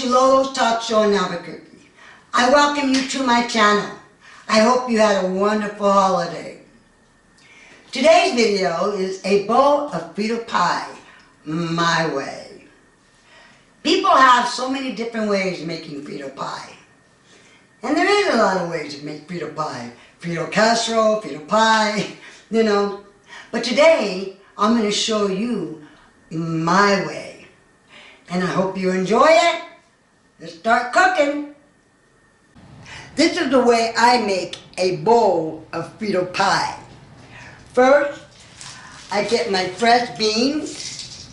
Lolo's Talk Show in Albuquerque. I welcome you to my channel. I hope you had a wonderful holiday. Today's video is a bowl of Frito pie, my way. People have so many different ways of making Frito pie. And there is a lot of ways to make Frito pie. Frito casserole, Frito pie, you know. But today, I'm going to show you my way. And I hope you enjoy it. Let's start cooking. This is the way I make a bowl of Frito pie. First, I get my fresh beans.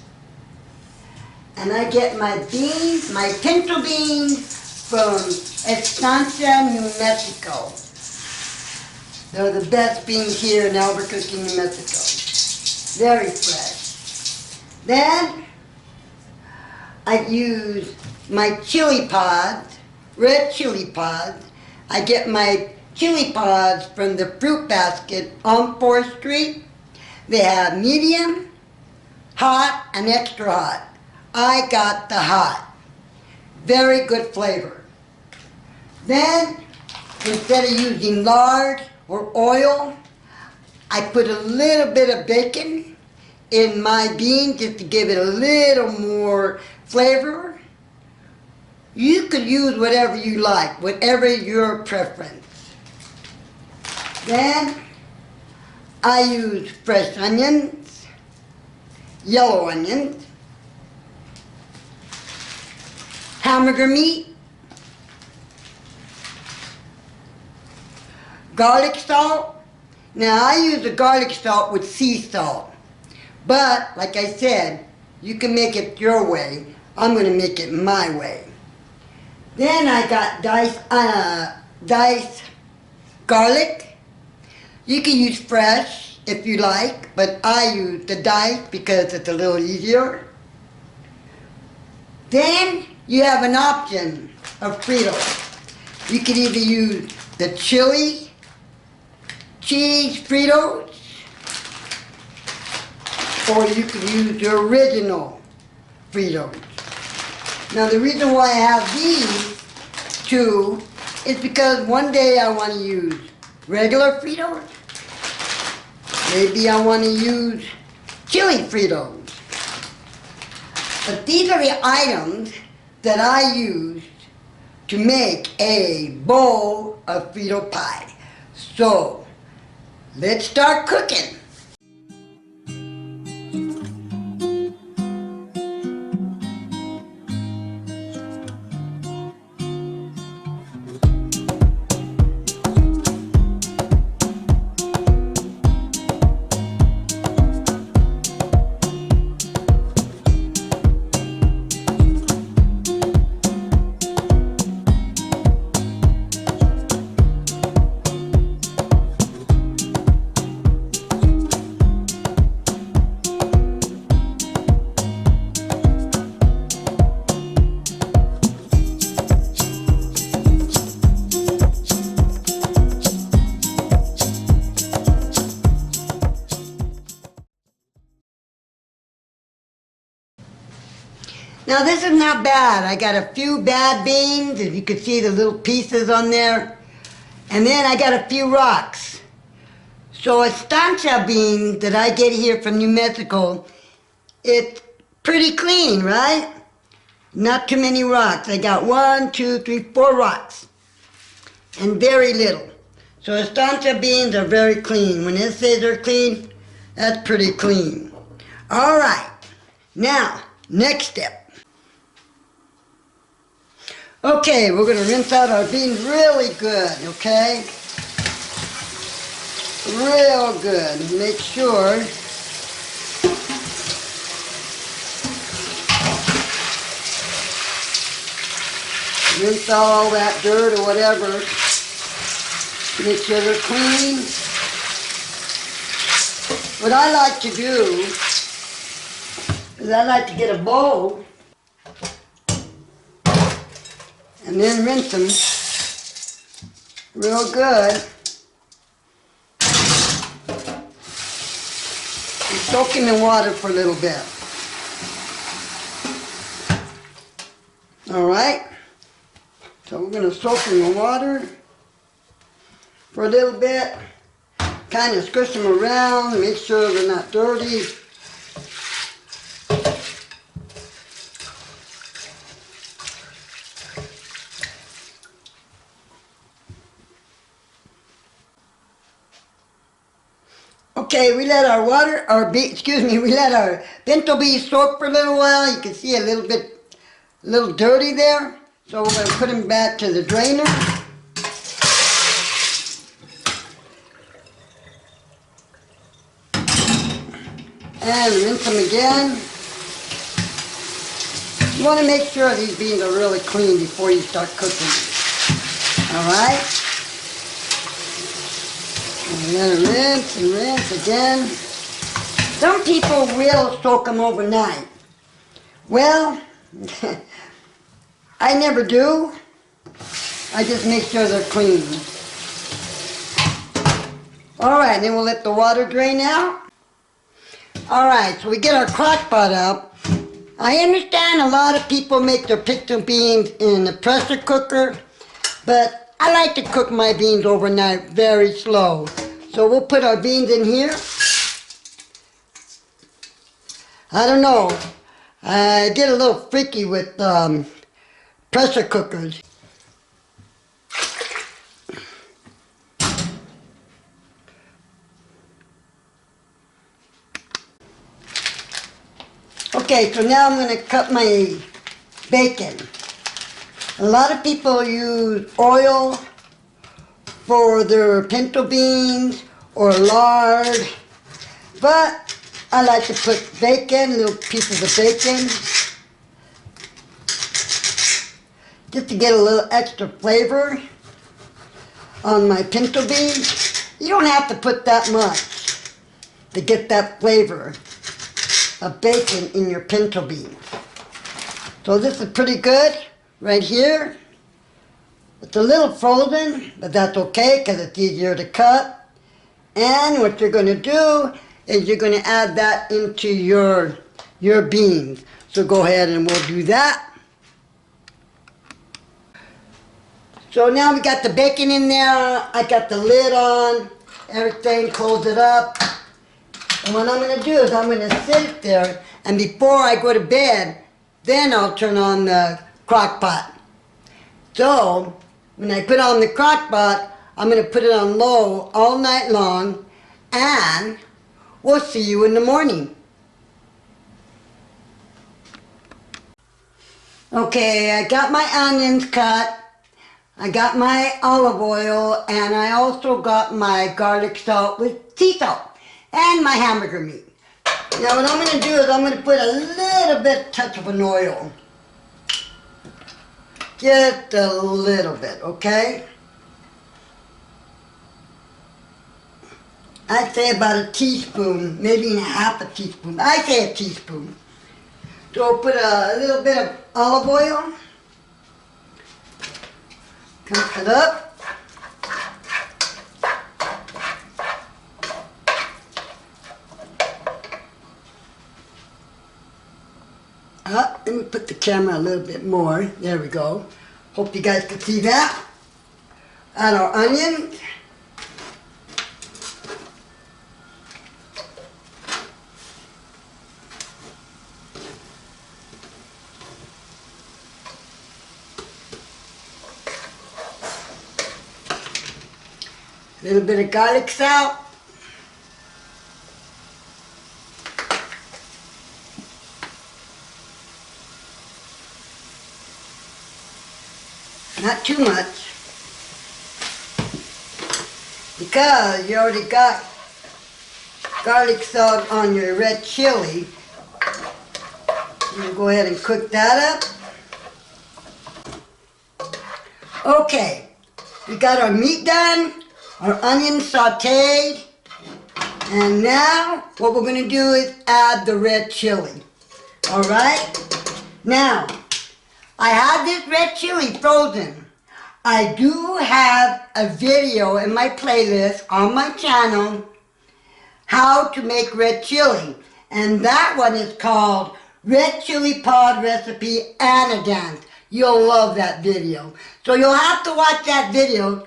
And I get my beans, my pinto beans from Estancia, New Mexico. They're the best beans here in Albuquerque, New Mexico. Very fresh. Then, I use my chili pods, red chili pods. I get my chili pods from the fruit basket on 4th Street. They have medium, hot, and extra hot. I got the hot. Very good flavor. Then, instead of using lard or oil, I put a little bit of bacon in my bean just to give it a little more flavor. You could use whatever you like, whatever your preference. Then I use fresh onions, yellow onions, hamburger meat, garlic salt. Now I use the garlic salt with sea salt. But, like I said, you can make it your way. I'm going to make it my way. Then I got diced garlic. You can use fresh if you like, but I use the diced because it's a little easier. Then you have an option of Fritos. You can either use the chili, cheese Fritos, or you can use the original Fritos. Now the reason why I have these two is because one day I want to use regular Fritos. Maybe I want to use chili Fritos. But these are the items that I used to make a bowl of Frito pie. So, let's start cooking. Now this is not bad. I got a few bad beans, as you can see the little pieces on there. And then I got a few rocks. So estancia beans that I get here from New Mexico, it's pretty clean, right? Not too many rocks. I got 1, 2, 3, 4 rocks. And very little. So estancia beans are very clean. When it says they're clean, that's pretty clean. All right. Now, next step. Okay, we're going to rinse out our beans really good, okay? Real good. Make sure rinse out all that dirt or whatever. Make sure they're clean. What I like to do is I like to get a bowl and then rinse them real good. And soak them in water for a little bit. All right. So we're going to soak in the water for a little bit. Kind of squish them around, make sure they're not dirty. Okay, we let our pinto beans soak for a little while. You can see a little dirty there. So we're going to put them back to the drainer. And rinse them again. You want to make sure these beans are really clean before you start cooking. Alright? And let it rinse and rinse again. Some people will soak them overnight. Well, I never do. I just make sure they're clean. Alright, then we'll let the water drain out. Alright, so we get our crock pot out. I understand a lot of people make their pinto beans in the pressure cooker, but I like to cook my beans overnight very slow. So we'll put our beans in here. I don't know, I get a little freaky with pressure cookers. Okay, so now I'm going to cut my bacon. A lot of people use oil for their pinto beans or lard, but I like to put bacon, little pieces of bacon, just to get a little extra flavor on my pinto beans. You don't have to put that much to get that flavor of bacon in your pinto beans. So this is pretty good right here. It's a little frozen, but that's okay because it's easier to cut. And what you're going to do is you're going to add that into your beans. So go ahead and we'll do that. So now we got the bacon in there. I got the lid on, everything, close it up. And what I'm going to do is I'm going to sit it there, and before I go to bed, then I'll turn on the crock pot. So when I put on the crock pot, I'm going to put it on low all night long, and we'll see you in the morning. Okay, I got my onions cut, I got my olive oil, and I also got my garlic salt with sea salt. And my hamburger meat. Now what I'm going to do is I'm going to put a little bit touch of an oil. Just a little bit, okay? I'd say about a teaspoon, maybe a half a teaspoon. I say a teaspoon. So I'll put a little bit of olive oil. Cook it up. Let me put the camera a little bit more. There we go. Hope you guys can see that. Add our onions. A little bit of garlic salt. Not too much, because you already got garlic salt on your red chili. We'll go ahead and cook that up. Okay, we got our meat done, our onions sauteed, and now what we're going to do is add the red chili. Alright? Now, I have this red chili frozen. I do have a video in my playlist on my channel, how to make red chili. And that one is called Red Chili Pod Recipe and a Dance. You'll love that video. So you'll have to watch that video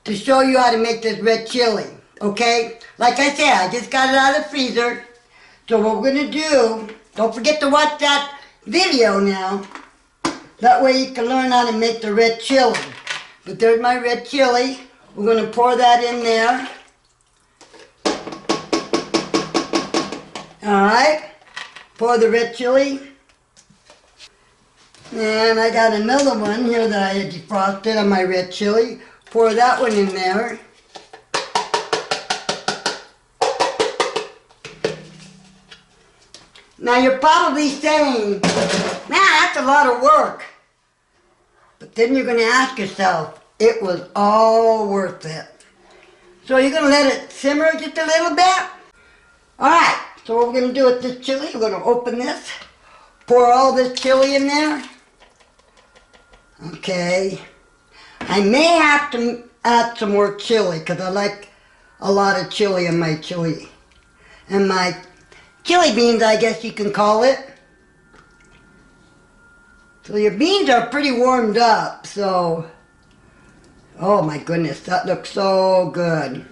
to show you how to make this red chili, okay? Like I said, I just got it out of the freezer. So what we're gonna do, don't forget to watch that video now. That way you can learn how to make the red chili. But there's my red chili. We're gonna pour that in there. Alright, pour the red chili. And I got another one here that I had defrosted on my red chili. Pour that one in there. Now you're probably saying, man, that's a lot of work. But then you're going to ask yourself, it was all worth it. So you're going to let it simmer just a little bit. Alright, so what we're going to do with this chili, we're going to open this. Pour all this chili in there. Okay. I may have to add some more chili because I like a lot of chili in my chili. And my chili beans, I guess you can call it. So your beans are pretty warmed up, so... Oh my goodness, that looks so good.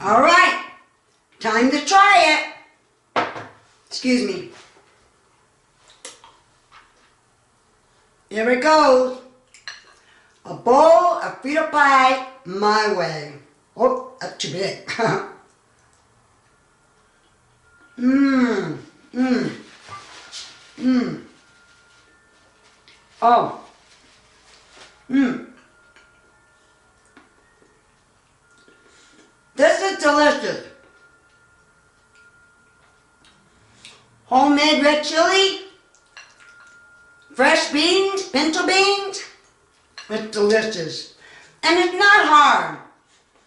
Alright, time to try it. Excuse me. Here it goes. A bowl of Frito pie my way. Oh, that's too big. Mmm. Mmm. Mmm. Oh. Mmm. This is delicious. Homemade red chili, fresh beans, pinto beans. It's delicious. And it's not hard.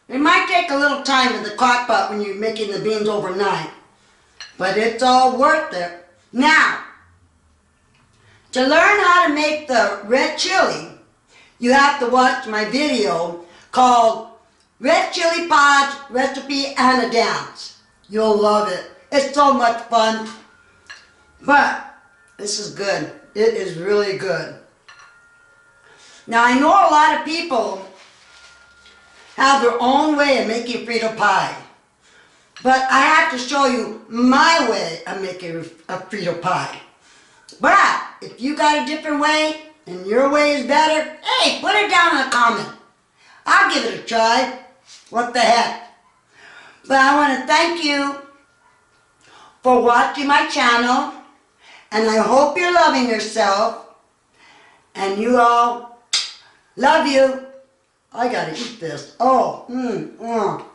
It might take a little time in the crock pot when you're making the beans overnight. But it's all worth it. Now, to learn how to make the red chili, you have to watch my video called Red Chili Pods Recipe and a Dance. You'll love it. It's so much fun. But this is good. It is really good. Now I know a lot of people have their own way of making Frito pie. But I have to show you my way of making a Frito pie. But if you got a different way and your way is better, hey, put it down in a comment. I'll give it a try. What the heck? But I want to thank you for watching my channel, and I hope you're loving yourself, and you all, love you. I gotta eat this. Oh, mmm.